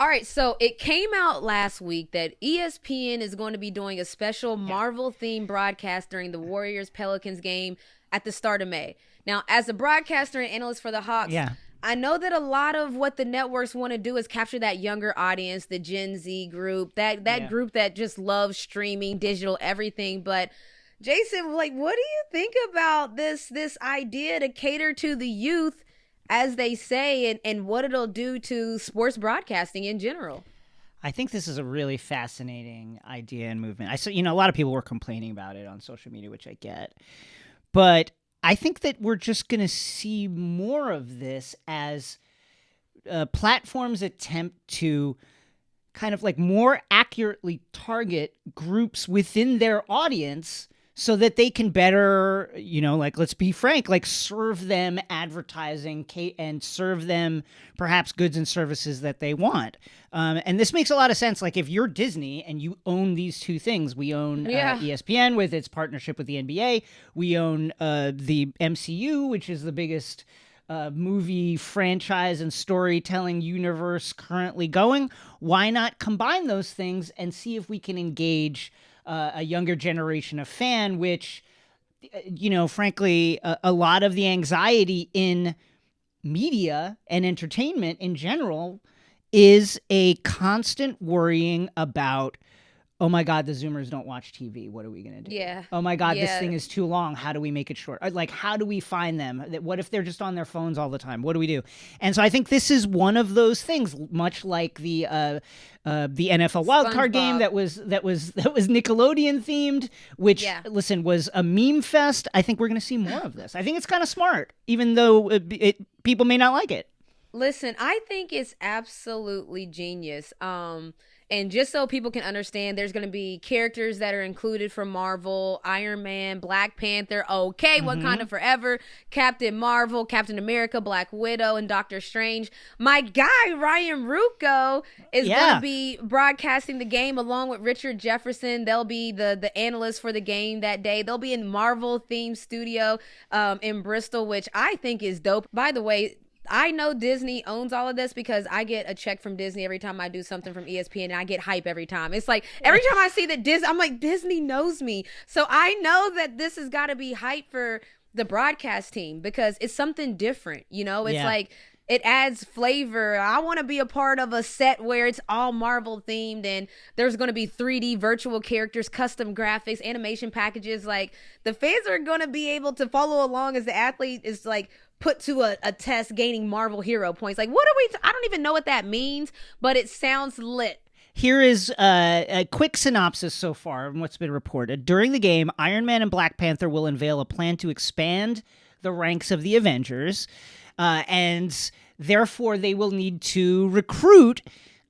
All right, so it came out last week that ESPN is going to be doing a special Marvel-themed broadcast during the Warriors-Pelicans game at the start of May. Now, as a broadcaster and analyst for the Hawks, I know that a lot of what the networks want to do is capture that younger audience, the Gen Z group, that group that just loves streaming, digital, everything. But Jason, like, what do you think about this idea to cater to the youth, as they say, and what it'll do to sports broadcasting in general? I think this is a really fascinating idea and movement. I saw, a lot of people were complaining about it on social media, which I get. But I think that we're just going to see more of this as platforms attempt to kind of like more accurately target groups within their audience so that they can better, let's be frank, serve them advertising and serve them perhaps goods and services that they want. And this makes a lot of sense. Like if you're Disney and you own these two things, we own ESPN with its partnership with the NBA. We own the MCU, which is the biggest movie franchise and storytelling universe currently going. Why not combine those things and see if we can engage a younger generation of fan, which, frankly, a lot of the anxiety in media and entertainment in general is a constant worrying about, oh my God, the Zoomers don't watch TV. What are we going to do? Yeah. Oh my God, this thing is too long. How do we make it short? Like, how do we find them? What if they're just on their phones all the time? What do we do? And so I think this is one of those things, much like the NFL wildcard game that was Nickelodeon themed, which listen was a meme fest. I think we're going to see more of this. I think it's kind of smart, even though people may not like it. Listen, I think it's absolutely genius. And just so people can understand, there's going to be characters that are included from Marvel: Iron Man, Black Panther, Wakanda Forever, Captain Marvel, Captain America, Black Widow, and Doctor Strange. My guy, Ryan Ruocco, is going to be broadcasting the game along with Richard Jefferson. They'll be the analysts for the game that day. They'll be in Marvel-themed studio in Bristol, which I think is dope. By the way, I know Disney owns all of this because I get a check from Disney every time I do something from ESPN, and I get hype every time. It's like every time I see that Disney, I'm like, Disney knows me. So I know that this has got to be hype for the broadcast team because it's something different. It's like it adds flavor. I want to be a part of a set where it's all Marvel themed and there's going to be 3D virtual characters, custom graphics, animation packages. Like the fans are going to be able to follow along as the athlete is like put to a test, gaining Marvel hero points. Like, what are we? I don't even know what that means, but it sounds lit. Here is a quick synopsis so far of what's been reported. During the game, Iron Man and Black Panther will unveil a plan to expand the ranks of the Avengers, and therefore they will need to recruit.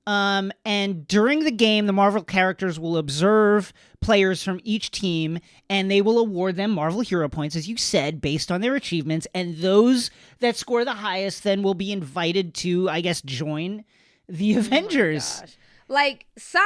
And during the game, the Marvel characters will observe players from each team, and they will award them Marvel hero points, as you said, based on their achievements. And those that score the highest then will be invited to, I guess, join the Avengers. Like, sign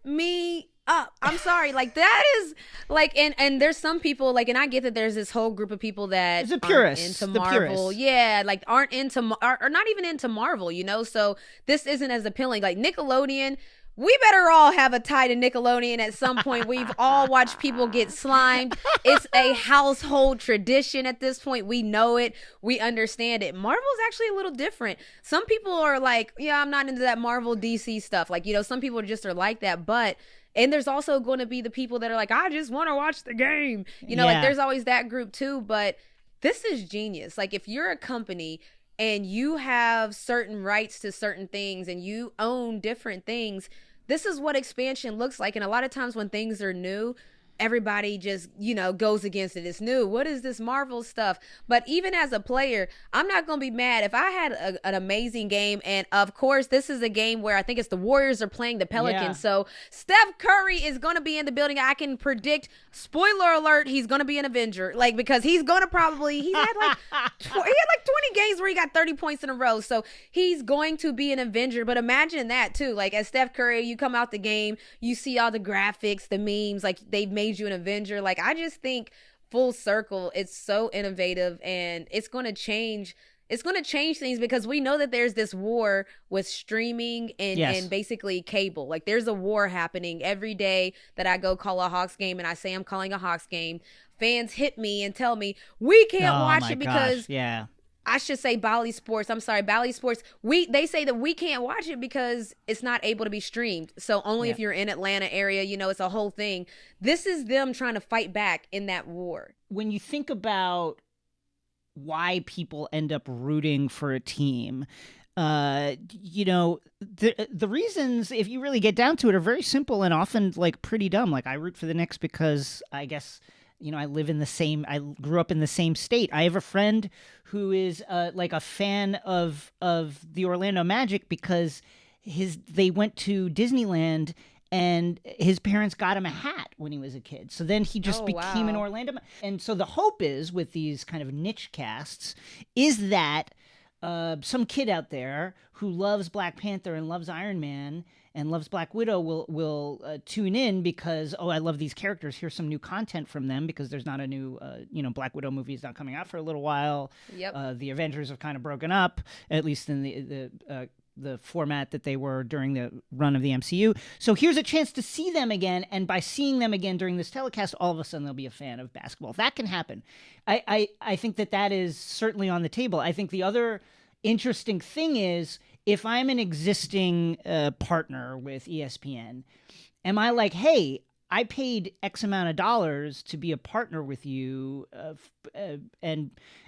me up. I'm sorry. Like, that is like, and there's some people like, and I get that there's this whole group of people that aren't into Marvel. Yeah. Like aren't into, or not even into Marvel, so this isn't as appealing. Like Nickelodeon, we better all have a tie to Nickelodeon at some point. We've all watched people get slimed. It's a household tradition at this point. We know it. We understand it. Marvel's actually a little different. Some people are like, yeah, I'm not into that Marvel DC stuff. Like, some people just are like that. And there's also going to be the people that are like, I just want to watch the game. Like there's always that group too. But this is genius. Like if you're a company and you have certain rights to certain things and you own different things, this is what expansion looks like. And a lot of times when things are new, everybody just, goes against it. It's new. What is this Marvel stuff? But even as a player, I'm not going to be mad if I had an amazing game. And of course, this is a game where I think it's the Warriors are playing the Pelicans. Yeah. So Steph Curry is going to be in the building. I can predict, spoiler alert, he's going to be an Avenger. Like, because he's going to probably, he had like 20 games where he got 30 points in a row. So he's going to be an Avenger. But imagine that too. Like as Steph Curry, you come out the game, you see all the graphics, the memes, like they've made you an Avenger. Like I just think full circle, it's so innovative and it's going to change It's going to change things because we know that there's this war with streaming and basically cable. Like there's a war happening every day that I go call a Hawks game and I say I'm calling a Hawks game. Fans hit me and tell me we can't watch it because I should say Bally Sports. I'm sorry, Bally Sports. They say that we can't watch it because it's not able to be streamed. So only if you're in Atlanta area, it's a whole thing. This is them trying to fight back in that war. When you think about why people end up rooting for a team, the reasons, if you really get down to it, are very simple and often like pretty dumb. Like I root for the Knicks because I guess I grew up in the same state. I have a friend who is like a fan of the Orlando Magic because they went to Disneyland and his parents got him a hat when he was a kid. So then he just became an Orlando. And so the hope is with these kind of niche casts is that some kid out there who loves Black Panther and loves Iron Man and loves Black Widow will tune in because, I love these characters. Here's some new content from them because there's not a new, Black Widow movie is not coming out for a little while. Yep. The Avengers have kind of broken up, at least in the format that they were during the run of the MCU. So here's a chance to see them again, and by seeing them again during this telecast, all of a sudden they'll be a fan of basketball. That can happen. I think that is certainly on the table. I think the other interesting thing is, if I'm an existing partner with ESPN, am I like, hey, I paid X amount of dollars to be a partner with you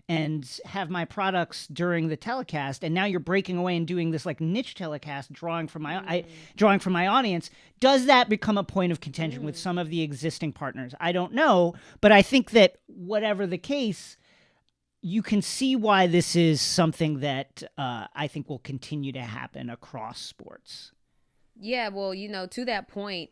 and have my products during the telecast, and now you're breaking away and doing this like niche telecast, drawing from my audience. Does that become a point of contention with some of the existing partners? I don't know, but I think that whatever the case, you can see why this is something that I think will continue to happen across sports. Yeah, well, to that point,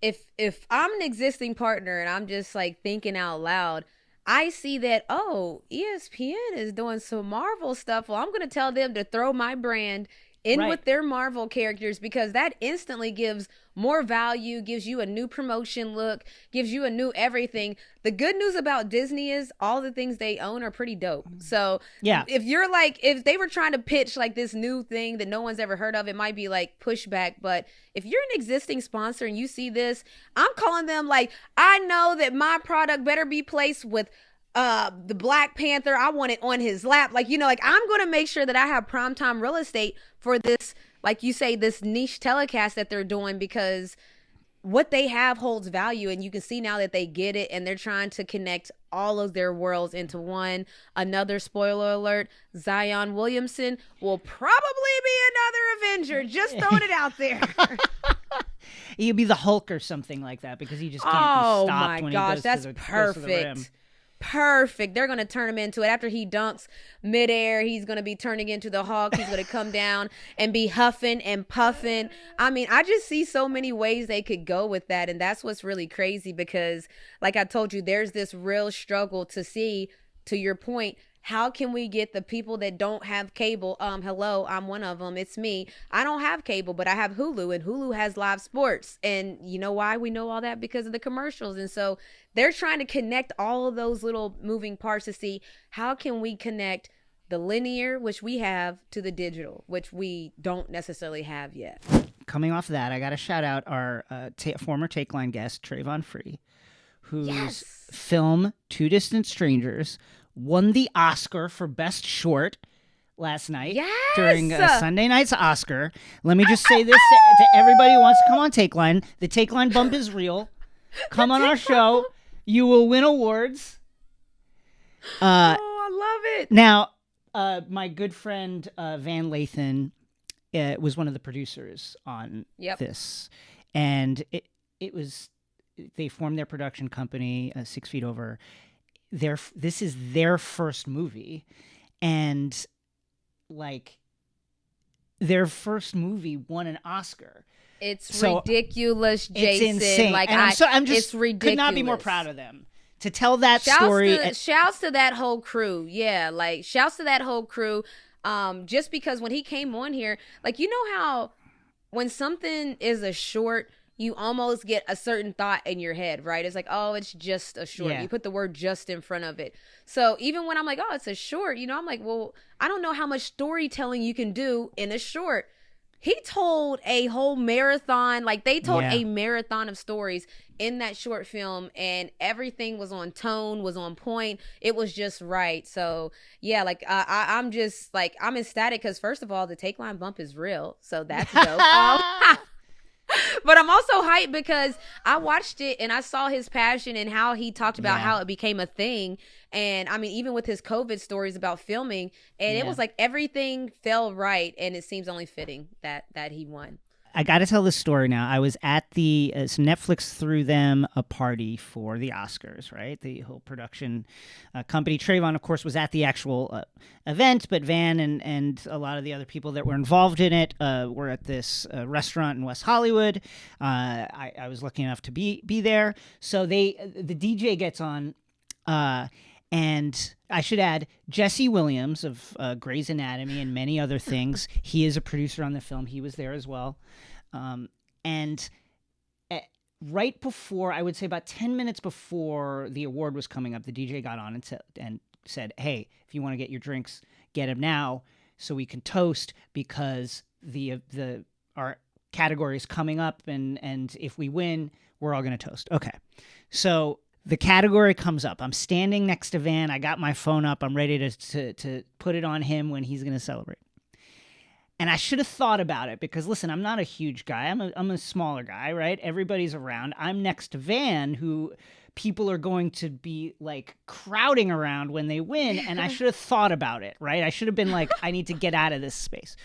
if I'm an existing partner and I'm just like thinking out loud, I see that, ESPN is doing some Marvel stuff. Well, I'm going to tell them to throw my brand in with their Marvel characters because that instantly gives more value, gives you a new promotion look, gives you a new everything. The good news about Disney is all the things they own are pretty dope. So if they were trying to pitch like this new thing that no one's ever heard of, it might be like pushback. But if you're an existing sponsor and you see this, I'm calling them like, I know that my product better be placed with the Black Panther. I want it on his lap. I'm going to make sure that I have primetime real estate for this, like you say, this niche telecast that they're doing, because what they have holds value, and you can see now that they get it, and they're trying to connect all of their worlds into one. Another spoiler alert, Zion Williamson will probably be another Avenger. Just throwing it out there. He'll be the Hulk or something like that because he just can't be stopped when he goes that's to the perfect. Perfect. They're going to turn him into it. After he dunks midair, he's going to be turning into the Hulk. He's going to come down and be huffing and puffing. I mean, I just see so many ways they could go with that. And that's what's really crazy because, like I told you, there's this real struggle to see, to your point, how can we get the people that don't have cable? Hello, I'm one of them. It's me. I don't have cable, but I have Hulu, and Hulu has live sports. And you know why we know all that? Because of the commercials. And so they're trying to connect all of those little moving parts to see how can we connect the linear, which we have, to the digital, which we don't necessarily have yet. Coming off that, I got to shout out our former Takeline guest, Travon Free, whose film Two Distant Strangers won the Oscar for Best Short last night during Sunday night's Oscar. Let me just say this to everybody who wants to come on Takeline. The Takeline bump is real. Come on our show. You will win awards. I love it. Now, my good friend Van Lathan was one of the producers on this. And it was, they formed their production company, 6 Feet Over. This is their first movie, and like their first movie won an Oscar. It's ridiculous, Jason. It's insane. Like I'm just it's ridiculous. Could not be more proud of them to tell that story. Shouts to that whole crew. Yeah, like shouts to that whole crew. Just because when he came on here, like, you know how when something is a short, you almost get a certain thought in your head, right? It's like, oh, it's just a short. You put the word just in front of it. So even when I'm like, oh, it's a short, I'm like, well, I don't know how much storytelling you can do in a short. He told a whole marathon, like they told a marathon of stories in that short film, and everything was on tone, was on point. It was just right. So yeah, like I'm just like, I'm ecstatic because first of all, the Takeline bump is real. So that's dope. But I'm also hyped because I watched it and I saw his passion and how he talked about how it became a thing. And I mean, even with his COVID stories about filming, and it was like everything fell right, and it seems only fitting that he won. I got to tell this story now. I was at so Netflix threw them a party for the Oscars, right? The whole production company. Travon, of course, was at the actual event, but Van and a lot of the other people that were involved in it were at this restaurant in West Hollywood. I was lucky enough to be there. So the DJ gets on, and I should add, Jesse Williams of Grey's Anatomy and many other things. He is a producer on the film. He was there as well. And right before, I would say about 10 minutes before the award was coming up, the DJ got on and said, hey, if you want to get your drinks, get them now so we can toast because our category is coming up, and if we win, we're all going to toast. Okay. So the category comes up. I'm standing next to Van. I got my phone up. I'm ready to put it on him when he's going to celebrate. And I should have thought about it because, listen, I'm not a huge guy. I'm a smaller guy, right? Everybody's around. I'm next to Van, who people are going to be, like, crowding around when they win, and I should have thought about it, right? I should have been like, I need to get out of this space.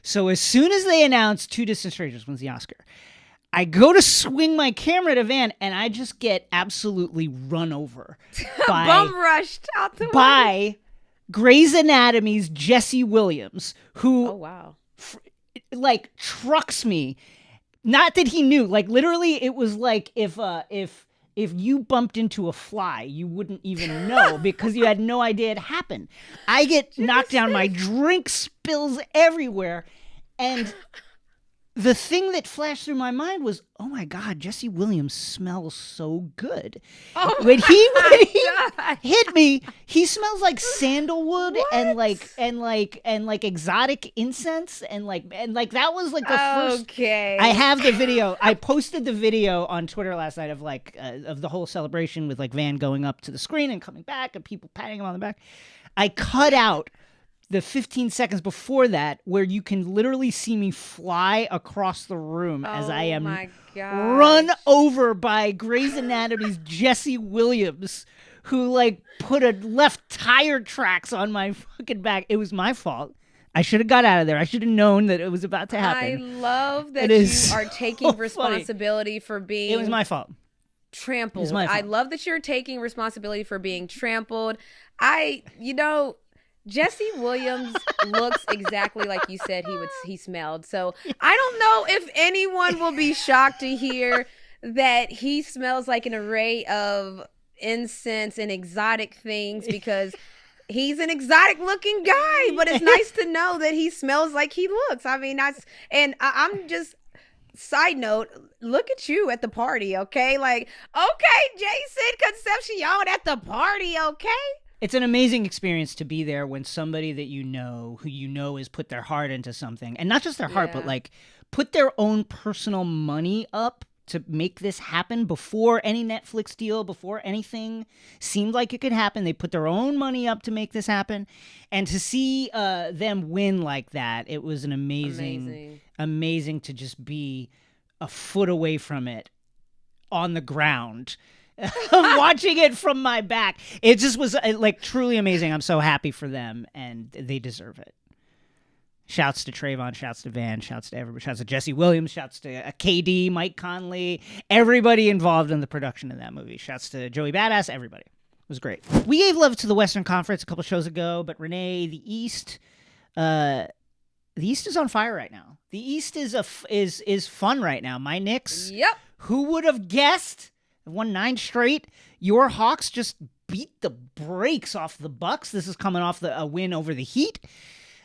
So as soon as they announced Two Distant Strangers wins the Oscar, I go to swing my camera to Van, and I just get absolutely run over bum rushed out the way by Grey's Anatomy's Jesse Williams, who trucks me. Not that he knew, like literally, it was like if you bumped into a fly, you wouldn't even know because you had no idea it happened. I get knocked down, my drink spills everywhere, and the thing that flashed through my mind was, oh my God, Jesse Williams smells so good. When he hit me, he smells like sandalwood and like exotic incense and like that was like the first. Okay. I have the video. I posted the video on Twitter last night of of the whole celebration with like Van going up to the screen and coming back and people patting him on the back. I cut out the 15 seconds before that, where you can literally see me fly across the room as I am run over by Grey's Anatomy's Jesse Williams, who like left tire tracks on my fucking back. It was my fault. I should have got out of there. I should have known that it was about to happen. I love that you are taking responsibility for being. It was my fault. Trampled. I love that you're taking responsibility for being trampled. Jesse Williams looks exactly like you said he smelled. So I don't know if anyone will be shocked to hear that he smells like an array of incense and exotic things because he's an exotic looking guy, but it's nice to know that he smells like he looks. I mean, I'm just, side note, look at you at the party, okay? Like, okay, Jason Concepcion at the party, okay? It's an amazing experience to be there when somebody that who you know has put their heart into something, and not just their heart, but like put their own personal money up to make this happen before any Netflix deal, before anything seemed like it could happen. They put their own money up to make this happen, and to see them win like that, it was an amazing to just be a foot away from it on the ground. Watching it from my back, it just was like truly amazing. I'm so happy for them, and they deserve it. Shouts to Travon, shouts to Van, shouts to everybody, shouts to Jesse Williams, shouts to KD, Mike Conley, everybody involved in the production of that movie. Shouts to Joey Badass, everybody. It was great. We gave love to the Western Conference a couple shows ago, but Renee, the East is on fire right now. The East is fun right now. My Knicks. Yep. Who would have guessed? Won 9 straight. Your Hawks just beat the brakes off the Bucks. This is coming off a win over the Heat.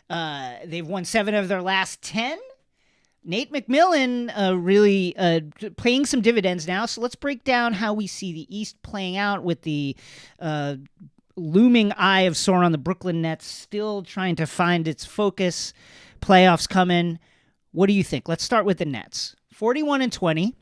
They've won 7 of their last 10. Nate McMillan really paying some dividends now. So let's break down how we see the East playing out with the looming eye of Sauron, the Brooklyn Nets, still trying to find its focus. Playoffs coming. What do you think? Let's start with the Nets. 41-20,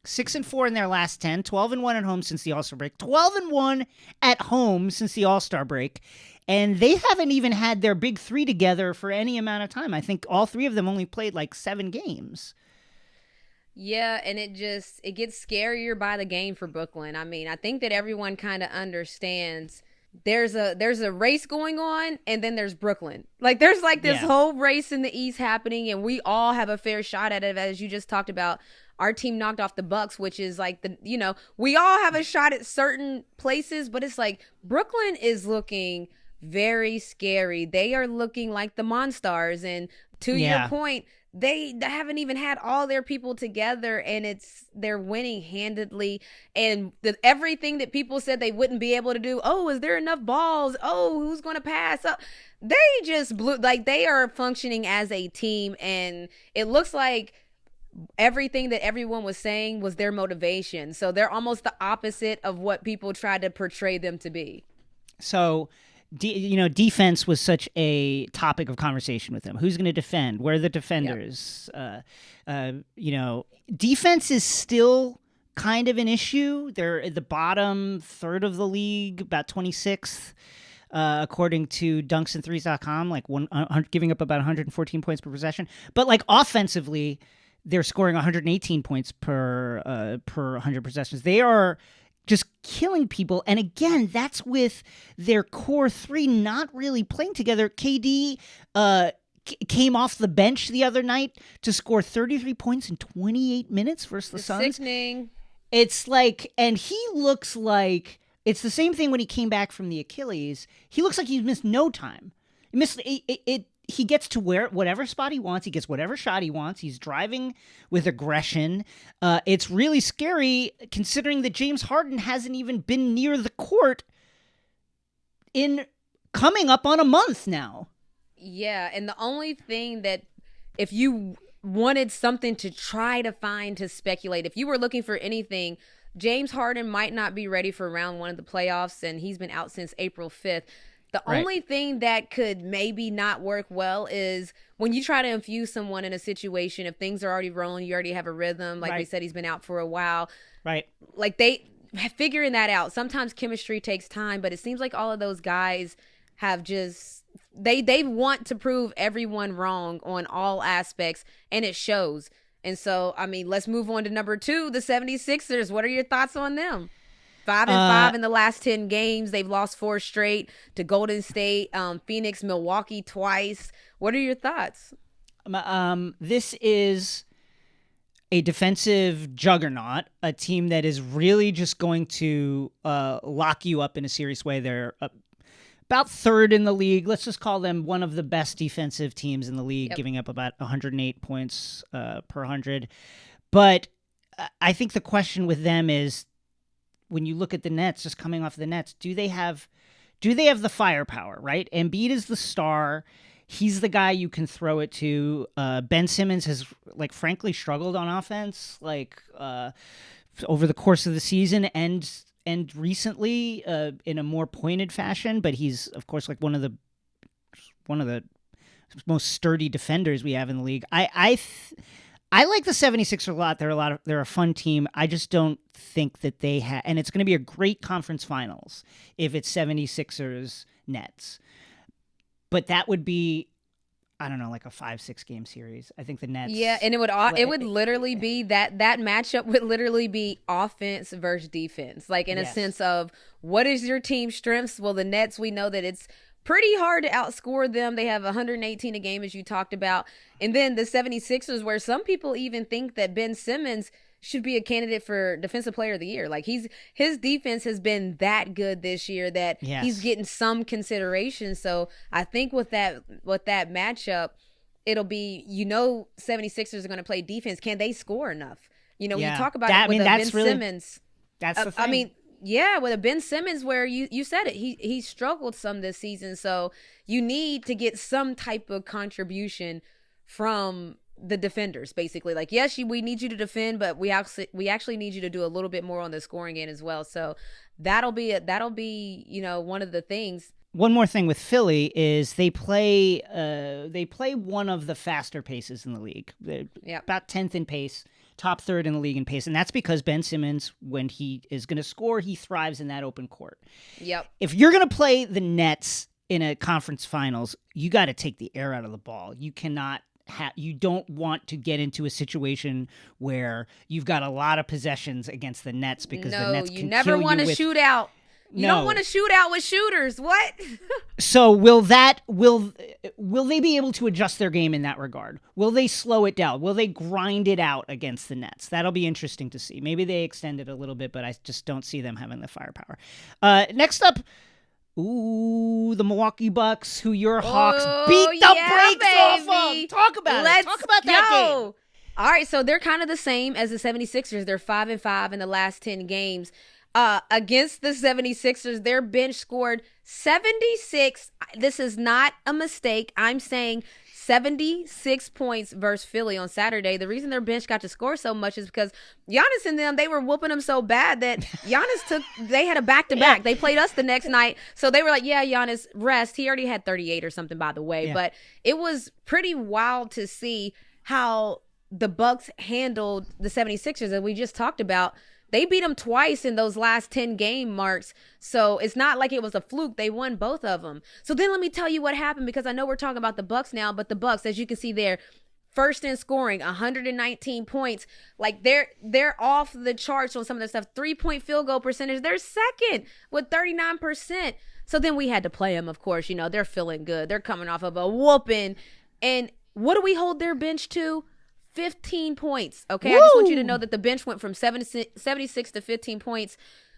6-4 in their last 10, 12-1 at home since the All-Star break, 12-1 at home since the All-Star break. And they haven't even had their big three together for any amount of time. I think all three of them only played like 7 games. Yeah, and it gets scarier by the game for Brooklyn. I mean, I think that everyone kind of understands there's a race going on, and then there's Brooklyn. Like, there's like this whole race in the East happening, and we all have a fair shot at it. As you just talked about, our team knocked off the Bucks, which is like we all have a shot at certain places, but it's like Brooklyn is looking very scary. They are looking like the Monstars, and to your point, they haven't even had all their people together, and they're winning handedly. And everything that people said they wouldn't be able to do, is there enough balls? Who's going to pass? They just blew, like, they are functioning as a team, and it looks like everything that everyone was saying was their motivation. So they're almost the opposite of what people tried to portray them to be. So defense was such a topic of conversation with them. Who's going to defend? Where are the defenders? Yep. Defense is still kind of an issue. They're at the bottom third of the league, about 26th, according to dunksandthrees.com, like giving up about 114 points per possession. But like offensively, they're scoring 118 points per 100 possessions. They are just killing people. And again, that's with their core three not really playing together. KD came off the bench the other night to score 33 points in 28 minutes versus the Suns. Sickening. It's like, and he looks like, it's the same thing when he came back from the Achilles. He looks like he's missed no time. He gets to wear whatever spot he wants. He gets whatever shot he wants. He's driving with aggression. It's really scary considering that James Harden hasn't even been near the court in coming up on a month now. Yeah, and the only thing that, if you wanted something to try to find to speculate, if you were looking for anything, James Harden might not be ready for round 1 of the playoffs, and he's been out since April 5th. The only thing that could maybe not work well is when you try to infuse someone in a situation, if things are already rolling, you already have a rhythm. Like we said, he's been out for a while. Right. Like, they figuring that out. Sometimes chemistry takes time, but it seems like all of those guys have just, they want to prove everyone wrong on all aspects, and it shows. And so, I mean, let's move on to number 2, the 76ers. What are your thoughts on them? 5-5 in the last 10 games. They've lost 4 straight to Golden State, Phoenix, Milwaukee twice. What are your thoughts? This is a defensive juggernaut, a team that is really just going to lock you up in a serious way. They're about 3rd in the league. Let's just call them one of the best defensive teams in the league, giving up about 108 points per 100. But I think the question with them is, when you look at the Nets, just coming off the Nets, do they have the firepower, right? Embiid is the star. He's the guy you can throw it to. Ben Simmons has, like, frankly struggled on offense, like, over the course of the season and recently in a more pointed fashion. But he's, of course, like one of the most sturdy defenders we have in the league. I like the 76ers a lot. They're a fun team. I just don't think that they have, and it's going to be a great conference finals if it's 76ers Nets. But that would be, I don't know, like a 5-6 game series. I think the Nets. Yeah, and it would literally be that matchup would literally be offense versus defense. Like, in a sense of, what is your team's strengths? Well, the Nets, we know that it's pretty hard to outscore them. They have 118 a game, as you talked about. And then the 76ers, where some people even think that Ben Simmons should be a candidate for Defensive Player of the Year. Like, his defense has been that good this year that he's getting some consideration. So I think with that matchup, it'll be, 76ers are going to play defense. Can they score enough? You talk about it with Ben Simmons. That's the thing. I mean, yeah, with a Ben Simmons, where you said it, he struggled some this season. So you need to get some type of contribution from the defenders, basically. Like, yes, we need you to defend, but we actually need you to do a little bit more on the scoring end as well. So that'll be one of the things. One more thing with Philly is they play one of the faster paces in the league. About 10th in pace, top third in the league in pace, and that's because Ben Simmons, when he is going to score, he thrives in that open court. Yep. If you're going to play the Nets in a conference finals, you got to take the air out of the ball. You cannot. You don't want to get into a situation where you've got a lot of possessions against the Nets because the Nets can kill you. You never want to shoot out. You don't want to shoot out with shooters. What? So will they be able to adjust their game in that regard? Will they slow it down? Will they grind it out against the Nets? That'll be interesting to see. Maybe they extend it a little bit, but I just don't see them having the firepower. Next up, the Milwaukee Bucks, who your Hawks beat the brakes off of. Talk about it. Talk about that game. All right, so they're kind of the same as the 76ers. They're 5-5 in the last 10 games. Against the 76ers, their bench scored 76. This is not a mistake. I'm saying 76 points versus Philly on Saturday. The reason their bench got to score so much is because Giannis and them, they were whooping them so bad that they had a back-to-back. Yeah. They played us the next night. So they were like, yeah, Giannis, rest. He already had 38 or something, by the way. Yeah. But it was pretty wild to see how the Bucks handled the 76ers that we just talked about. They beat them twice in those last 10 game marks. So it's not like it was a fluke. They won both of them. So then let me tell you what happened, because I know we're talking about the Bucks now, but the Bucks, as you can see there, first in scoring, 119 points. Like they're off the charts on some of their stuff. 3-point field goal percentage. They're second with 39%. So then we had to play them, of course. They're feeling good. They're coming off of a whooping. And what do we hold their bench to? 15 points. Okay. Woo! I just want you to know that the bench went from 76 to 15 points.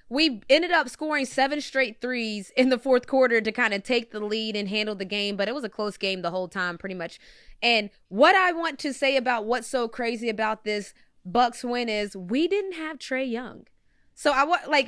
We ended up scoring 7 straight threes in the fourth quarter to kind of take the lead and handle the game. But it was a close game the whole time, pretty much. And what I want to say about what's so crazy about this Bucks win is we didn't have Trae Young. So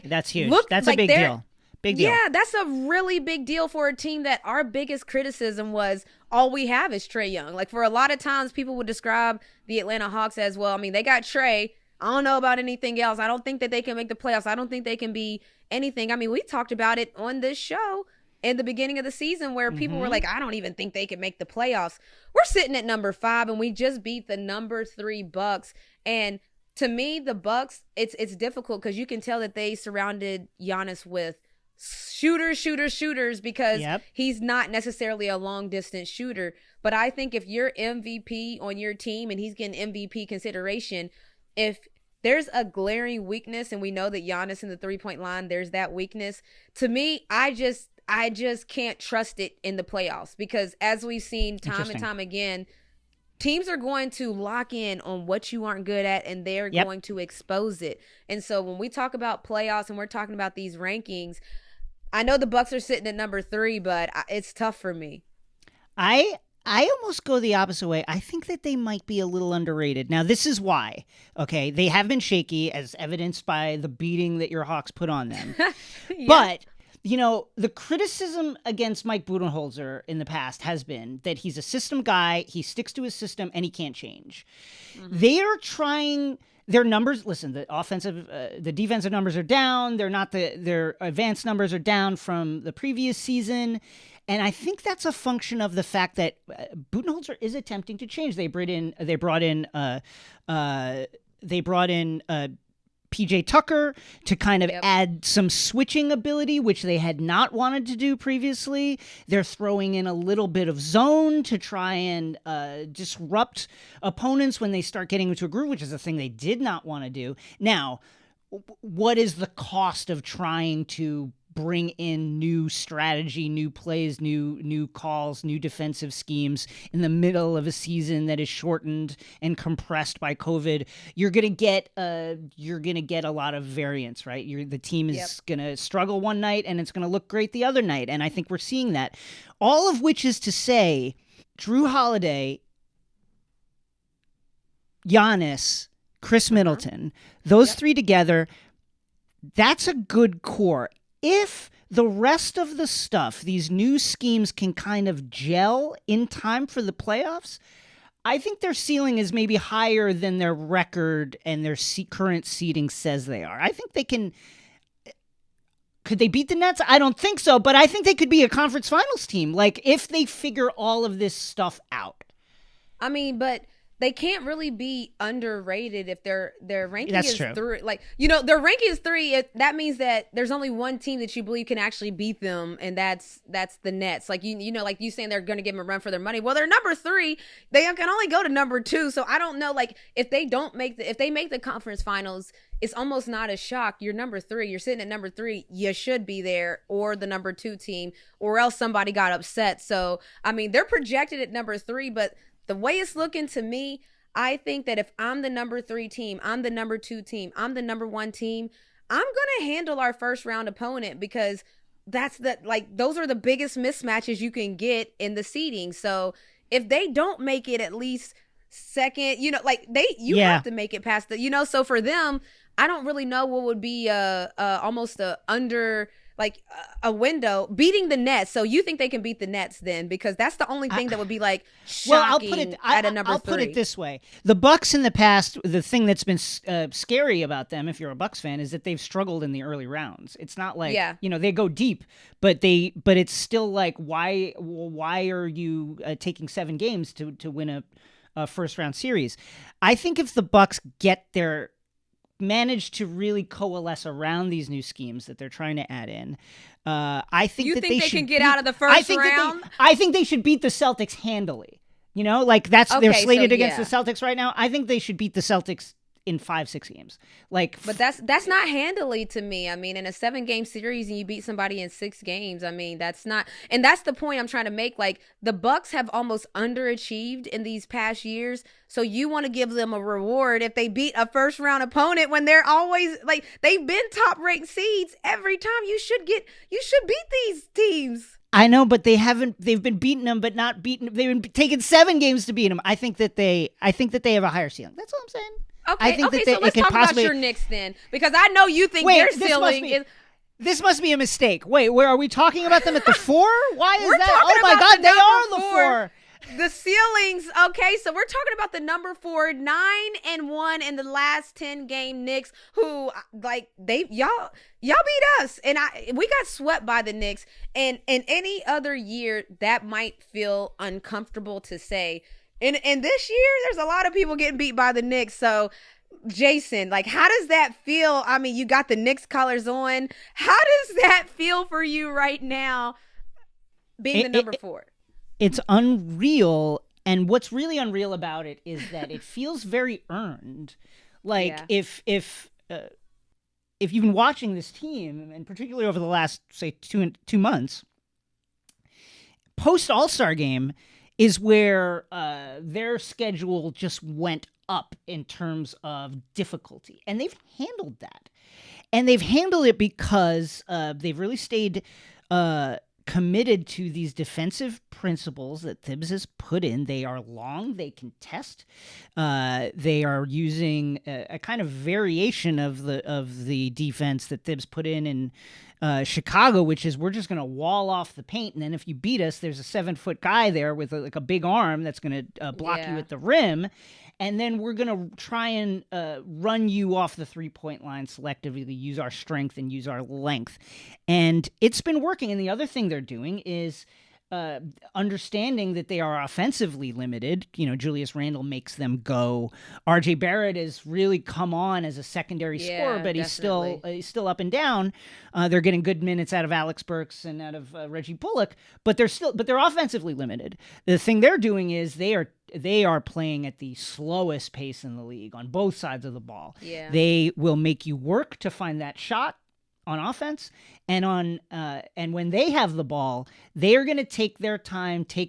that's huge. That's a big deal. Big deal. Yeah, that's a really big deal for a team that our biggest criticism was all we have is Trae Young. Like, for a lot of times, people would describe the Atlanta Hawks as, well, I mean, they got Trae. I don't know about anything else. I don't think that they can make the playoffs. I don't think they can be anything. I mean, we talked about it on this show in the beginning of the season where people were like, I don't even think they can make the playoffs. We're sitting at number 5, and we just beat the number 3 Bucks. And to me, the Bucks, it's difficult because you can tell that they surrounded Giannis with shooters, because he's not necessarily a long distance shooter. But I think if you're MVP on your team and he's getting MVP consideration, if there's a glaring weakness, and we know that Giannis in the 3-point line, there's that weakness. To me, I just can't trust it in the playoffs, because as we've seen time and time again, teams are going to lock in on what you aren't good at, and they're going to expose it. And so when we talk about playoffs and we're talking about these rankings, I know the Bucks are sitting at number 3, but it's tough for me. I almost go the opposite way. I think that they might be a little underrated. Now, this is why. Okay, they have been shaky, as evidenced by the beating that your Hawks put on them. But the criticism against Mike Budenholzer in the past has been that he's a system guy, he sticks to his system, and he can't change. Mm-hmm. They are trying. Their numbers, listen, the defensive numbers are down. They're not their advanced numbers are down from the previous season. And I think that's a function of the fact that Budenholzer is attempting to change. They brought in PJ Tucker to kind of add some switching ability, which they had not wanted to do previously. They're throwing in a little bit of zone to try and disrupt opponents when they start getting into a groove, which is a thing they did not want to do. Now, what is the cost of trying to bring in new strategy, new plays, new calls, new defensive schemes in the middle of a season that is shortened and compressed by COVID? You're gonna get a lot of variance, right? The team is gonna struggle one night and it's gonna look great the other night, and I think we're seeing that. All of which is to say, Drew Holiday, Giannis, Chris Middleton, those 3 together, that's a good core. If the rest of the stuff, these new schemes, can kind of gel in time for the playoffs, I think their ceiling is maybe higher than their record and their current seeding says they are. I think they can. Could they beat the Nets? I don't think so, but I think they could be a conference finals team. Like, if they figure all of this stuff out. I mean, but they can't really be underrated if their ranking is 3. Like, their ranking is 3. That means that there's only one team that you believe can actually beat them, and that's the Nets. Like, like you saying they're going to give them a run for their money. Well, they're number 3. They can only go to number 2. So I don't know. Like, if they make the conference finals, it's almost not a shock. You're number 3. You're sitting at number 3. You should be there, or the number 2 team, or else somebody got upset. So I mean, they're projected at number 3, but the way it's looking to me, I think that if I'm the number 3 team, I'm the number 2 team, I'm the number 1 team, I'm going to handle our first round opponent, because those are the biggest mismatches you can get in the seeding. So if they don't make it at least second, you have to make it past so for them, I don't really know what would be almost a window beating the Nets. So you think they can beat the Nets then? Because that's the only thing that would be shocking at a number 3. I'll put it this way. The Bucks in the past, the thing that's been scary about them, if you're a Bucks fan, is that they've struggled in the early rounds. It's not like, they go deep, but it's still like, why are you taking 7 games to win a first round series? I think if the Bucks manage to really coalesce around these new schemes that they're trying to add in, I think they can get out of the first round. I think they should beat the Celtics handily. They're slated against the Celtics right now. I think they should beat the Celtics in 5-6 games. But that's not handily to me. I mean, in a 7-game series and you beat somebody in 6 games, I mean, that's not, and that's the point I'm trying to make. Like, the Bucks have almost underachieved in these past years. So you want to give them a reward if they beat a first round opponent when they're always they've been top ranked seeds every time. You should beat these teams. I know, but they've been beating them, but not beating. They've been taking 7 games to beat them. I think that they have a higher ceiling. That's all I'm saying. Okay, so let's talk about your Knicks then, because I know you think their ceiling is. This must be a mistake. Wait, where are we talking about them at the 4? Why is we're that? Oh my God, they are the 4. The ceilings. Okay, so we're talking about the number 4, 9-1 in the last 10-game Knicks, who y'all beat us, and we got swept by the Knicks. And in any other year, that might feel uncomfortable to say. And this year, there's a lot of people getting beat by the Knicks. So, Jason, how does that feel? I mean, you got the Knicks colors on. How does that feel for you right now, being the number 4? It's unreal. And what's really unreal about it is that it feels very earned. If you've been watching this team, and particularly over the last, say, 2 months, post All-Star game is where their schedule just went up in terms of difficulty. And they've handled that. And they've handled it because they've really stayed committed to these defensive principles that Thibs has put in. They are long, they contest. They are using a kind of variation of the defense that Thibs put in Chicago, which is, we're just going to wall off the paint, and then if you beat us, there's a 7-foot guy there with a big arm that's going to block you at the rim, and then we're going to try and run you off the 3-point line selectively, use our strength and use our length. And it's been working. And the other thing they're doing is understanding that they are offensively limited. Julius Randle makes them go. RJ Barrett has really come on as a secondary scorer, but he's still up and down. They're getting good minutes out of Alex Burks and out of Reggie Bullock, but they're offensively limited. The thing they're doing is they are playing at the slowest pace in the league on both sides of the ball. Yeah. They will make you work to find that shot on offense, and when they have the ball, they are going to take their time to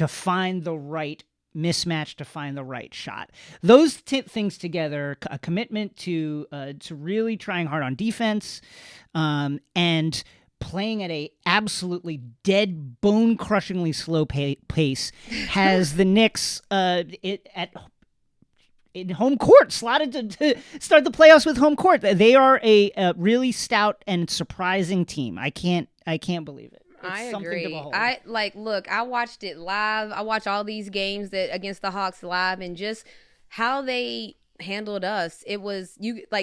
find the right mismatch, to find the right shot. Those things together, a commitment to really trying hard on defense, and playing at a absolutely dead, bone-crushingly slow pace, has the Knicks in home court, slotted to start the playoffs with home court. They are a really stout and surprising team. I can't believe it. I something agree. to behold. I watched it live. I watched all these games against the Hawks live, and just how they handled us. It was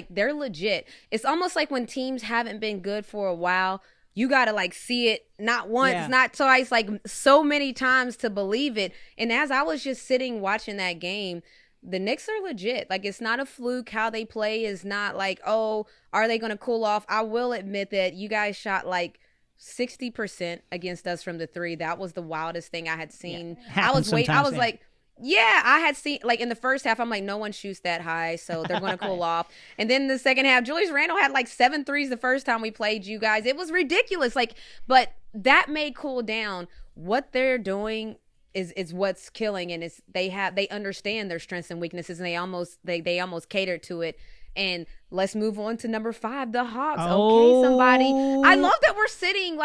they're legit. It's almost like when teams haven't been good for a while, you got to see it not once, not twice, so many times to believe it. And as I was just sitting watching that game, the Knicks are legit. It's not a fluke. How they play is not oh, are they going to cool off? I will admit that you guys shot 60% against us from the three. That was the wildest thing I had seen. I was I had seen in the first half, I'm no one shoots that high, so they're going to cool off. And then the second half, Julius Randle had 7 threes the first time we played you guys. It was ridiculous. But that may cool down. What they're doing is what's killing, and they understand their strengths and weaknesses, and they almost cater to it. And let's move on to number 5, the Hawks. Okay, somebody. I love that we're sitting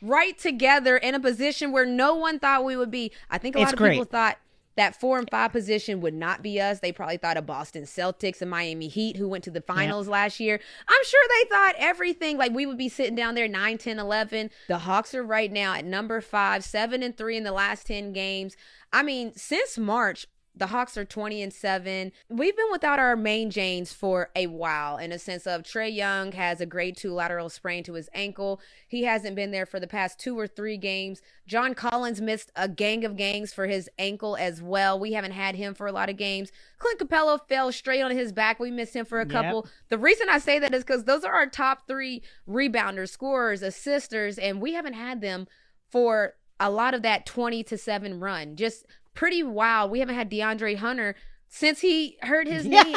right together in a position where no one thought we would be. I think a lot of people thought that 4 and 5 position would not be us. They probably thought of Boston Celtics and Miami Heat, who went to the finals last year. I'm sure they thought everything, we would be sitting down there 9, 10, 11. The Hawks are right now at number 5, 7-3 in the last 10 games. I mean, since March, the Hawks are 20-7. We've been without our main Janes for a while, in a sense of Trae Young has a grade 2 lateral sprain to his ankle. He hasn't been there for the past 2 or 3 games. John Collins missed a gang of games for his ankle as well. We haven't had him for a lot of games. Clint Capella fell straight on his back. We missed him for a couple. The reason I say that is because those are our top 3 rebounders, scorers, assisters, and we haven't had them for a lot of that 20-7 run. Just pretty wild. We haven't had DeAndre Hunter since he hurt his knee.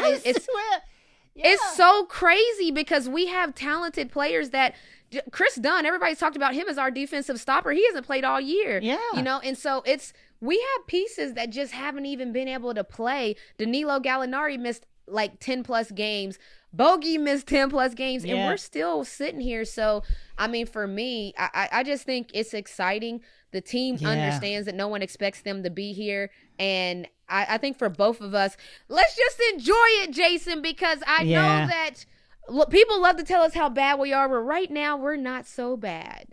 It's so crazy because we have talented players that Chris Dunn, everybody's talked about him as our defensive stopper. He hasn't played all year. And so we have pieces that just haven't even been able to play. Danilo Gallinari missed 10 plus games. Bogey missed 10 plus games, and we're still sitting here. So, I mean, for me, I just think it's exciting. The team understands that no one expects them to be here. And I think for both of us, let's just enjoy it, Jason, because I know that people love to tell us how bad we are, but right now we're not so bad.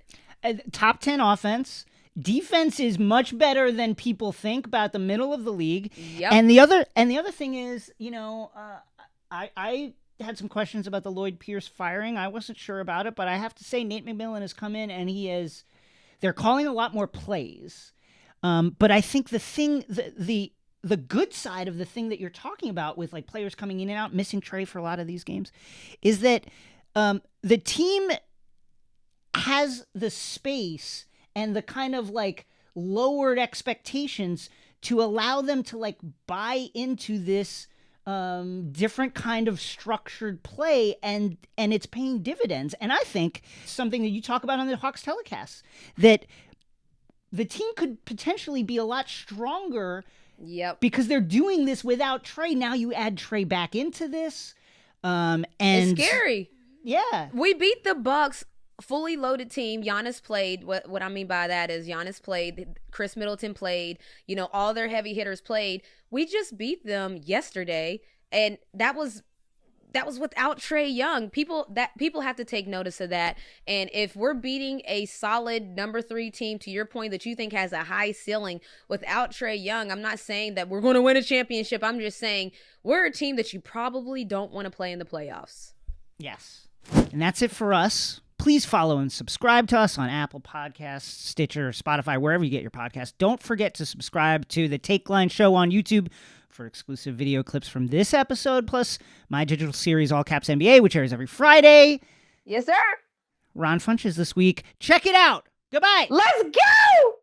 Top 10 offense. Defense is much better than people think, about the middle of the league. And the other thing is, I had some questions about the Lloyd Pierce firing. I wasn't sure about it, but I have to say Nate McMillan has come in and they're calling a lot more plays. But I think the good side of the thing that you're talking about with players coming in and out, missing Trae for a lot of these games, is that the team has the space and the kind of lowered expectations to allow them to buy into this different kind of structured play, and it's paying dividends. And I think something that you talk about on the Hawks telecast, that the team could potentially be a lot stronger because they're doing this without Trae. Now you add Trae back into this. And it's scary. Yeah. We beat the Bucks. Fully loaded team. Giannis played. What I mean by that is Giannis played. Chris Middleton played. All their heavy hitters played. We just beat them yesterday, and that was without Trae Young. People have to take notice of that. And if we're beating a solid number 3 team, to your point, that you think has a high ceiling without Trae Young, I'm not saying that we're going to win a championship. I'm just saying we're a team that you probably don't want to play in the playoffs. Yes. And that's it for us. Please follow and subscribe to us on Apple Podcasts, Stitcher, Spotify, wherever you get your podcasts. Don't forget to subscribe to the Takeline show on YouTube for exclusive video clips from this episode, plus my digital series, All Caps NBA, which airs every Friday. Yes, sir. Ron Funches this week. Check it out. Goodbye. Let's go.